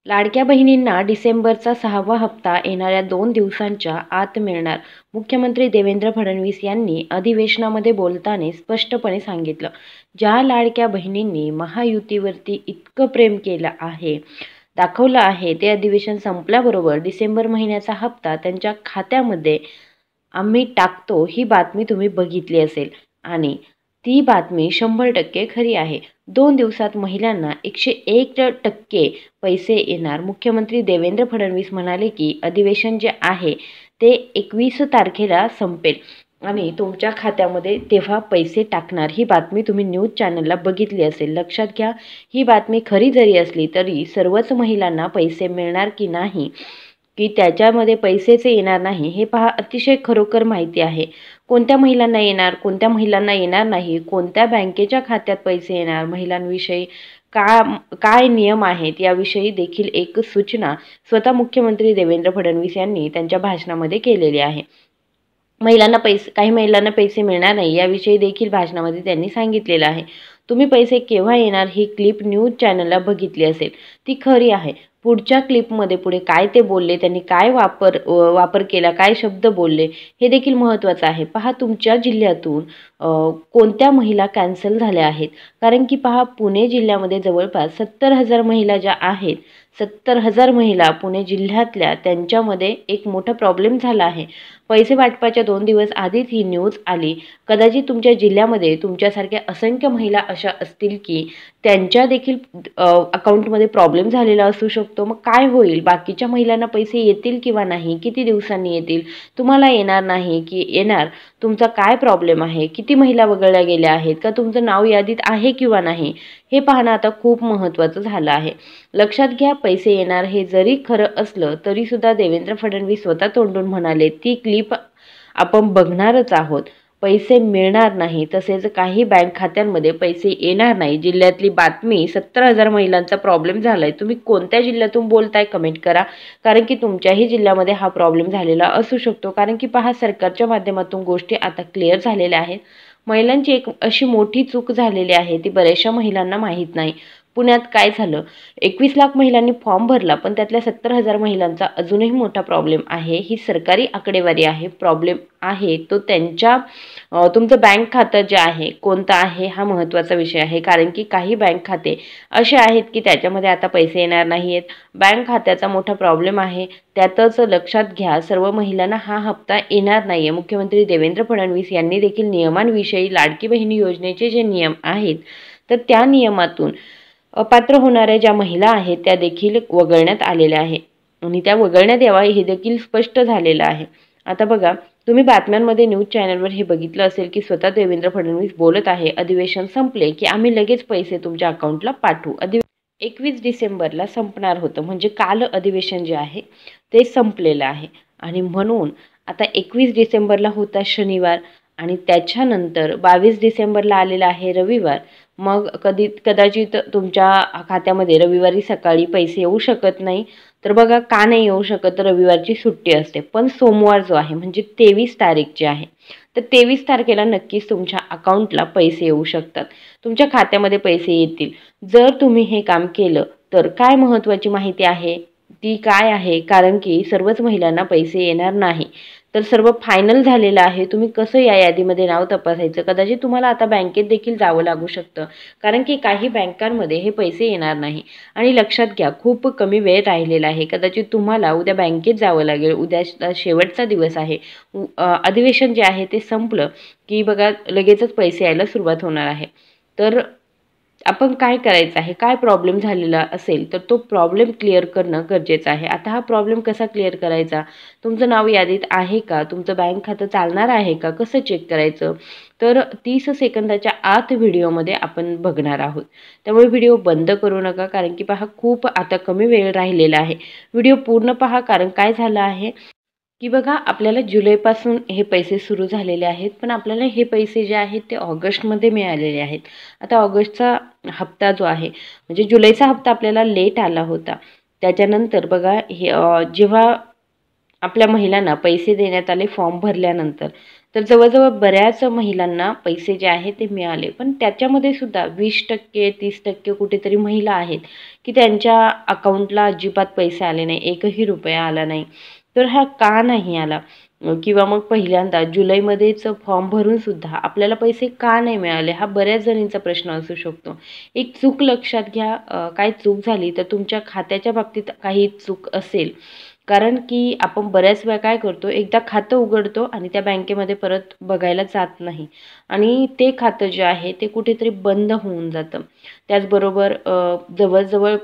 लाडक्या बहिणींना डिसेंबरचा 6वा हप्ता येणाऱ्या 2 दिवसांच्या आत मिळणार. मुख्यमंत्री देवेंद्र फडणवीस यांनी अधिवेशनामध्ये बोलताना स्पष्टपणे सांगितलं, ज्या लाडक्या बहिणींनी महायुतीवरती इतकं प्रेम केलं आहे, दाखवलं आहे, ते अधिवेशन संपल्याबरोबर डिसेंबर महिन्याचा हप्ता त्यांच्या खात्यामध्ये आम्ही टाकतो. ही बातमी तुम्ही बघितली असेल आणि ती बातमी 100% खरी आहे. 2 दिवसात महिलांना 101% पैसे येणार. मुख्यमंत्री देवेंद्र फडणवीस म्हणाले की अधिवेशन जे आहे ते 21 तारखेला संपेल आणि तुमच्या खात्यामध्ये तेव्हा पैसे टाकणार. ही बातमी तुम्ही न्यूज चॅनलला बघितली असेल. लक्षात घ्या, ही बातमी खरी जरी असली तरी सर्वच महिलांना पैसे मिळणार की नाही, की त्याच्यामध्ये पैसेच येणार नाही, हे पहा अतिशय खरोखर माहिती आहे. कोणत्या महिलांना येणार, कोणत्या महिलांना येणार नाही, कोणत्या बँकेच्या खात्यात पैसे येणार, महिलांविषयी काय नियम आहेत याविषयी देखील एक सूचना स्वतः मुख्यमंत्री देवेंद्र फडणवीस यांनी त्यांच्या भाषणामध्ये केलेली आहे. काही महिलांना पैसे मिळणार नाही याविषयी देखील भाषणामध्ये त्यांनी सांगितलेलं आहे. तुम्ही पैसे केव्हा येणार ही क्लिप न्यूज चॅनलला बघितली असेल, ती खरी आहे. पुढच्या क्लिपमध्ये पुढे काय ते बोलले, त्यांनी काय वापर केला, काय शब्द बोलले, हे देखील महत्त्वाचं आहे. पहा, तुमच्या जिल्ह्यातून कोणत्या महिला कॅन्सल झाल्या आहेत. कारण की पहा, पुणे जिल्ह्यामध्ये जवळपास 70,000 महिला ज्या आहेत, 70,000 महिला पुणे जिल्ह्यातल्या, त्यांच्यामध्ये एक मोठा प्रॉब्लेम झाला आहे. पैसे वाटपाच्या 2 दिवस आधीच ही न्यूज आली. कदाचित तुमच्या जिल्ह्यामध्ये तुमच्यासारख्या असंख्य महिला अशा असतील की त्यांच्या देखील अकाउंटमध्ये प्रॉब्लेम झालेला असू शकतो. मग काय होईल, बाकीच्या महिलांना पैसे येतील किंवा नाही, किती दिवसांनी येतील, तुम्हाला येणार नाही की येणार, तुमचा काय प्रॉब्लेम आहे, किती महिला वगळल्या गेल्या आहेत का, तुमचं नाव यादीत आहे किंवा नाही, हे पाहणं आता खूप महत्त्वाचं झालं आहे. लक्षात घ्या, पैसे येणार हे जरी खरं असलं तरी सुद्धा देवेंद्र फडणवीस स्वतः तोंडून म्हणाले, ती क्लिप आपण बघणारच आहोत. पैसे मिळणार नाही, तसेच काही बँक खात्यांमध्ये पैसे येणार नाही. जिल्ह्यातली बातमी, 70,000 महिलांचा प्रॉब्लेम झालाय. तुम्ही कोणत्या जिल्ह्यातून बोलताय कमेंट करा, कारण की तुमच्याही जिल्ह्यामध्ये हा प्रॉब्लेम झालेला असू शकतो. कारण की पहा, सरकारच्या माध्यमातून गोष्टी आता क्लिअर झालेल्या आहेत. महिलांची एक अशी मोठी चूक झालेली आहे, ती बऱ्याचशा महिलांना माहीत नाही. पुण्यात काय झालं, 21 लाख महिलांनी फॉर्म भरला, पण त्यातल्या 70,000 महिलांचा अजूनही मोठा प्रॉब्लेम आहे. ही सरकारी आकडेवारी आहे. प्रॉब्लेम आहे तो त्यांच्या तुमचं बँक खातं जे आहे कोणतं आहे हा महत्त्वाचा विषय आहे. कारण की काही बँक खाते असे आहेत की त्याच्यामध्ये आता पैसे येणार नाही आहेत. बँक खात्याचा मोठा प्रॉब्लेम आहे. त्यातच लक्षात घ्या, सर्व महिलांना हा हप्ता येणार नाही आहे. मुख्यमंत्री देवेंद्र फडणवीस यांनी देखील नियमांविषयी, लाडकी बहिणी योजनेचे जे नियम आहेत तर त्या नियमातून अपात्र होणाऱ्या ज्या महिला आहेत त्या देखील वगळण्यात आलेल्या आहे आणि त्या वगळण्यात यावा हे देखील स्पष्ट झालेलं आहे. आता बघा, तुम्ही बातम्यांमध्ये न्यूज चॅनलवर हे बघितलं असेल की स्वतः देवेंद्र फडणवीस बोलत आहे, अधिवेशन संपले की आम्ही लगेच पैसे तुमच्या अकाउंटला पाठवू. 21 डिसेंबरला संपणार होतं, म्हणजे काल अधिवेशन जे आहे ते संपलेलं आहे आणि म्हणून आता 21 डिसेंबरला होता शनिवार आणि त्याच्यानंतर 22 डिसेंबरला आलेला आहे रविवार. मग कदाचित तुमच्या खात्यामध्ये रविवारी सकाळी पैसे येऊ शकत नाही. तर बघा, का नाही येऊ शकत, तर रविवारची सुट्टी असते. पण सोमवार जो आहे म्हणजे 23 तारीख जी आहे, तर 23 तारखेला नक्कीच तुमच्या अकाउंटला पैसे येऊ शकतात, तुमच्या खात्यामध्ये पैसे येतील. जर तुम्ही हे काम केलं तर काय महत्त्वाची माहिती आहे ती काय आहे, कारण की सर्वच महिलांना पैसे येणार नाही. तर सर्व फायनल झालेलं आहे. तुम्ही कसं या यादीमध्ये नाव तपासायचं, कदाचित तुम्हाला आता बँकेत देखील जावं लागू शकतं, कारण की काही बँकांमध्ये हे पैसे येणार नाही. आणि लक्षात घ्या, खूप कमी वेळ राहिलेला आहे. कदाचित तुम्हाला उद्या बँकेत जावं लागेल. उद्या शेवटचा दिवस आहे. अधिवेशन जे आहे ते संपलं की बघा लगेचच पैसे यायला सुरुवात होणार आहे. तर आपण काय करायचं आहे, काय प्रॉब्लेम झालेला असेल तर तो प्रॉब्लेम क्लिअर करणं गरजेचं आहे. आता हा प्रॉब्लेम कसा क्लिअर करायचा, तुमचं नाव यादीत आहे का, तुमचं बँक खातं चालणार आहे का, कसं चेक करायचं, तर 30 सेकंदाच्या आत व्हिडिओमध्ये आपण बघणार आहोत. त्यामुळे व्हिडिओ बंद करू नका, कारण की पहा, खूप आता कमी वेळ राहिलेला आहे. व्हिडिओ पूर्ण पहा, कारण काय झालं आहे की बघा, आपल्याला जुलैपासून हे पैसे सुरू झालेले आहेत, पण आपल्याला हे पैसे जे आहेत ते ऑगस्टमध्ये मिळालेले आहेत. आता ऑगस्टचा हप्ता जो आहे, म्हणजे जुलैचा हप्ता आपल्याला लेट आला होता. त्याच्यानंतर बघा, हे जेव्हा आपल्या महिलांना पैसे देण्यात आले फॉर्म भरल्यानंतर, तर जवळजवळ बऱ्याच महिलांना पैसे जे आहेत ते मिळाले, पण त्याच्यामध्ये सुद्धा 20% 30% कुठेतरी महिला आहेत की त्यांच्या अकाउंटला अजिबात पैसे आले नाही, एकही रुपया आला नाही. तर हा का नाही आला? किंवा मग पहिल्यांदा जुलैमध्येच फॉर्म भरून सुद्धा आपल्याला पैसे का नाही मिळाले? हा बऱ्याच जणींचा प्रश्न असू शकतो. एक चूक लक्षात घ्या, काय चूक झाली तर तुमच्या खात्याच्या बाबतीत काही चूक असेल. कारण की आपण बऱ्याच वेळा काय करतो, एकदा खातं उघडतो आणि त्या बँकेमध्ये परत बघायला जात नाही आणि ते खातं जे आहे ते कुठेतरी बंद होऊन जातं. त्याचबरोबर जवळ-जवळ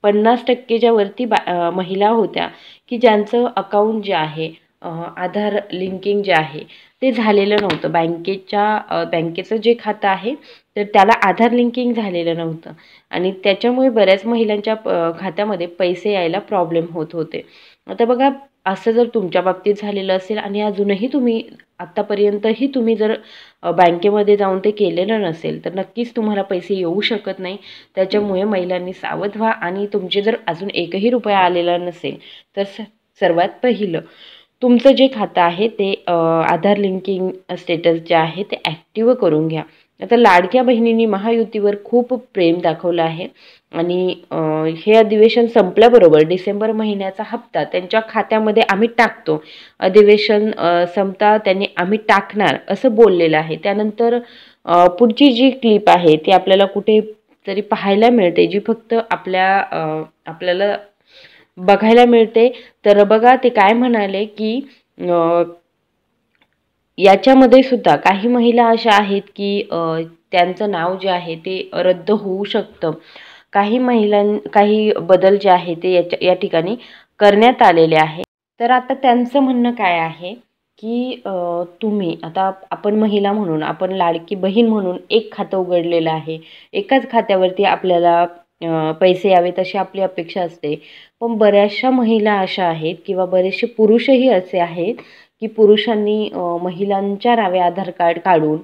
50%च्या वरती महिला होत्या की ज्यांचं अकाउंट जे आहे, आधार लिंकिंग जे आहे ते झालेलं नव्हतं. बँकेचं जे खातं आहे तर त्याला आधार लिंकिंग झालेलं नव्हतं आणि त्याच्यामुळे बऱ्याच महिलांच्या खात्यामध्ये पैसे यायला प्रॉब्लेम होत होते. आता बघा, असं जर तुमच्या बाबतीत झालेलं असेल आणि अजूनही तुम्ही आत्तापर्यंतही तुम्ही जर बँकेमध्ये जाऊन ते केलेलं नसेल, तर नक्कीच तुम्हाला पैसे येऊ शकत नाही. त्याच्यामुळे महिलांनी सावध व्हा आणि तुमचे जर अजून एकही रुपया आलेला नसेल, तर सर्वात पहिलं तुमचं जे खातं आहे ते आधार लिंकिंग स्टेटस जे आहे ते ॲक्टिव्ह करून घ्या. आता लाडक्या बहिणींनी महायुतीवर खूप प्रेम दाखवलं आहे आणि हे अधिवेशन संपल्याबरोबर डिसेंबर महिन्याचा हप्ता त्यांच्या खात्यामध्ये आम्ही टाकतो. अधिवेशन संपता त्यांनी आम्ही टाकणार असं बोललेलं आहे. त्यानंतर पुढची जी क्लिप आहे ती आपल्याला कुठे तरी पाहायला मिळते, जी फक्त आपल्याला बघायला मिळते. तर बघा ते काय म्हणाले की याच्यामध्ये सुद्धा काही महिला अशा आहेत की त्यांचं नाव जे आहे ते रद्द होऊ शकतं. काही बदल जे आहे ते या ठिकाणी करण्यात आलेले आहे. तर आता त्यांचं म्हणणं काय आहे की तुम्ही आता आपण महिला म्हणून, आपण लाडकी बहीण म्हणून एक खातं उघडलेलं आहे. एकाच खात्यावरती आपल्याला पैसे यावेत अशी आपली अपेक्षा असते. पण बऱ्याचशा महिला अशा आहेत किंवा बरेचसे पुरुषही असे आहेत की पुरुषांनी महिलांच्या नावे आधार कार्ड काढून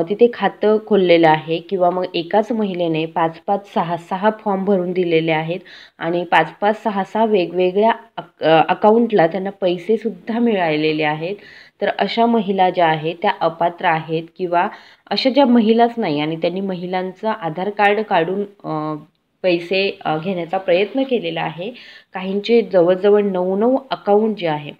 तिथे खातं खोललेलं आहे किंवा मग एकाच महिलेने 5-5, 6-6 फॉर्म भरून दिलेले आहेत आणि 5-5, 6-6 वेगवेगळ्या अकाउंटला त्यांना पैसेसुद्धा मिळालेले आहेत. तर अशा महिला ज्या आहेत त्या अपात्र आहेत किंवा अशा ज्या महिलाच नाही आणि त्यांनी महिलांचं आधार कार्ड काढून पैसे घेण्याचा प्रयत्न केलेला आहे. काहींचे जवळजवळ 9-9 अकाउंट जे आहे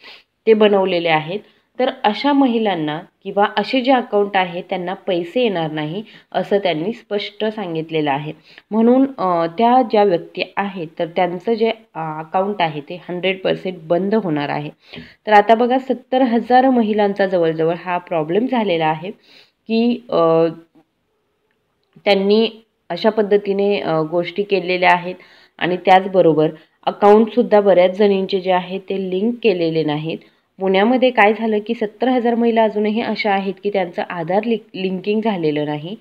ते बनवलेले आहेत. तर अशा महिलांना किंवा असे जे अकाउंट आहे त्यांना पैसे येणार नाही असं त्यांनी स्पष्ट सांगितलेलं आहे. म्हणून त्या ज्या व्यक्ती आहेत तर त्यांचं जे अकाउंट आहे ते 100% बंद होणार आहे. तर आता बघा 70,000 महिलांचा जवळजवळ हा प्रॉब्लेम झालेला आहे की त्यांनी अशा पद्धतीने गोष्टी केलेल्या आहेत आणि त्याचबरोबर अकाउंटसुद्धा बऱ्याच जणींचे जे आहे ते लिंक केलेले नाहीत. पुण्यामध्ये काय झालं की 70,000 महिला अजूनही अशा आहेत की त्यांचं आधार लिंकिंग झालेलं नाही.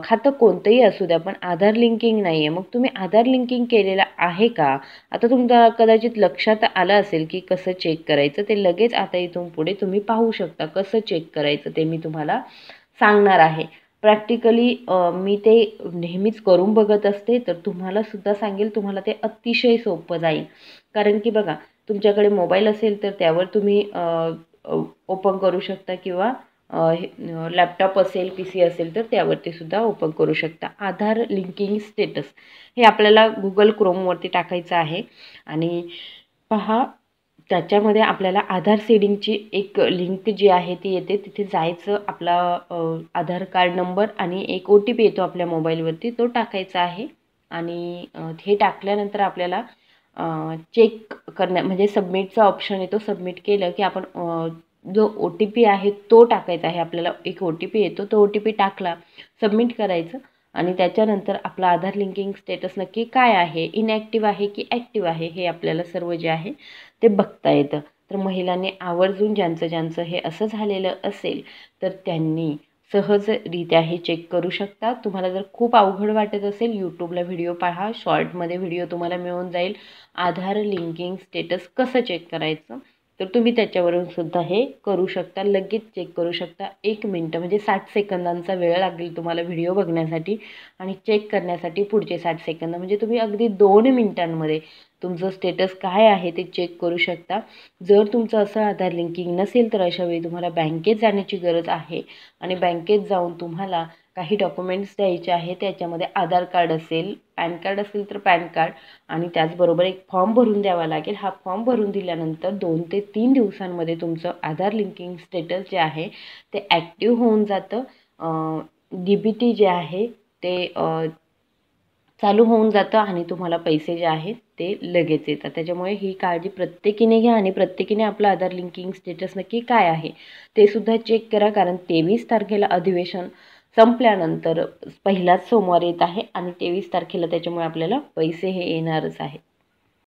खातं कोणतंही असू द्या पण आधार लिंकिंग नाही आहे. मग तुम्ही आधार लिंकिंग केलेलं आहे का? आता तुमच्या कदाचित लक्षात आलं असेल की कसं चेक करायचं. ते लगेच आता इथून पुढे तुम्ही पाहू शकता कसं चेक करायचं ते मी तुम्हाला सांगणार आहे. प्रॅक्टिकली मी ते नेहमीच करून बघत असते, तर तुम्हाला सुद्धा सांगेल, तुम्हाला ते अतिशय सोपं जाईल. कारण की बघा, तुमच्याकडे मोबाईल असेल तर त्यावर तुम्ही ओपन करू शकता किंवा लॅपटॉप असेल, PC असेल तर त्यावरती सुद्धा ओपन करू शकता. आधार लिंकिंग स्टेटस हे आपल्याला Google Chromeवरती टाकायचं आहे आणि पहा त्याच्यामध्ये आपल्याला आधार सीडिंगची एक लिंक जी आहे ती येते. तिथे जायचं, आपला आधार कार्ड नंबर आणि एक OTP येतो आपल्या मोबाईलवरती, तो टाकायचा आहे आणि हे टाकल्यानंतर आपल्याला चेक म्हणजे सबमिटचा ऑप्शन येतो. सबमिट केलं की आपण जो OTP आहे तो टाकायचा आहे. आपल्याला एक OTP येतो, तो OTP टाकला, सबमिट करायचं आणि त्याच्यानंतर आपला आधार लिंकिंग स्टेटस नक्की काय आहे, इनॲक्टिव्ह आहे की ॲक्टिव्ह आहे, हे आपल्याला सर्व जे आहे ते बघता येतं. तर महिलांनी आवर्जून ज्यांचं हे असं झालेलं असेल तर त्यांनी सहजरित्या हे चेक करू शकता. तुम्हाला जर खूप अवघड वाटत असेल, यूट्यूबला व्हिडिओ पहा, शॉर्टमध्ये व्हिडिओ तुम्हाला मिळून जाईल. आधार लिंकिंग स्टेटस कसं चेक करायचं, तर तुम्ही त्याच्यावरून सुद्धा हे करू शकता, लगेच चेक करू शकता. 1 मिनिट म्हणजे 60 सेकंदांचा वेळ लागेल तुम्हाला व्हिडिओ बघण्यासाठी आणि चेक करण्यासाठी पुढचे 60 सेकंद. म्हणजे तुम्ही अगदी 2 मिनिटांमध्ये तुमचं स्टेटस काय आहे ते चेक करू शकता. जर तुमचं असं आधार लिंकिंग नसेल तर अशा वेळी तुम्हाला बँकेत जाण्याची गरज आहे आणि बँकेत जाऊन तुम्हाला काही डॉक्युमेंट्स द्यायचे आहे. त्याच्यामध्ये आधार कार्ड असेल, पॅन कार्ड असेल तर पॅन कार्ड आणि त्याचबरोबर एक फॉर्म भरून द्यावा लागेल. हा फॉर्म भरून दिल्यानंतर 2 ते 3 दिवसांमध्ये तुमचं आधार लिंकिंग स्टेटस जे आहे ते ॲक्टिव्ह होऊन जातं. DBT जे आहे ते चालू होऊन जातं आणि तुम्हाला पैसे जे आहेत ते लगेच येतात. त्याच्यामुळे ही काळजी प्रत्येकीने घ्या आणि प्रत्येकीने आपलं आधार लिंकिंग स्टेटस नक्की काय आहे ते सुद्धा चेक करा. कारण 23 तारखेला अधिवेशन संपल्यानंतर पहिलाच सोमवार येत आहे आणि 23 तारखेला त्याच्यामुळे आपल्याला पैसे हे येणारच आहे.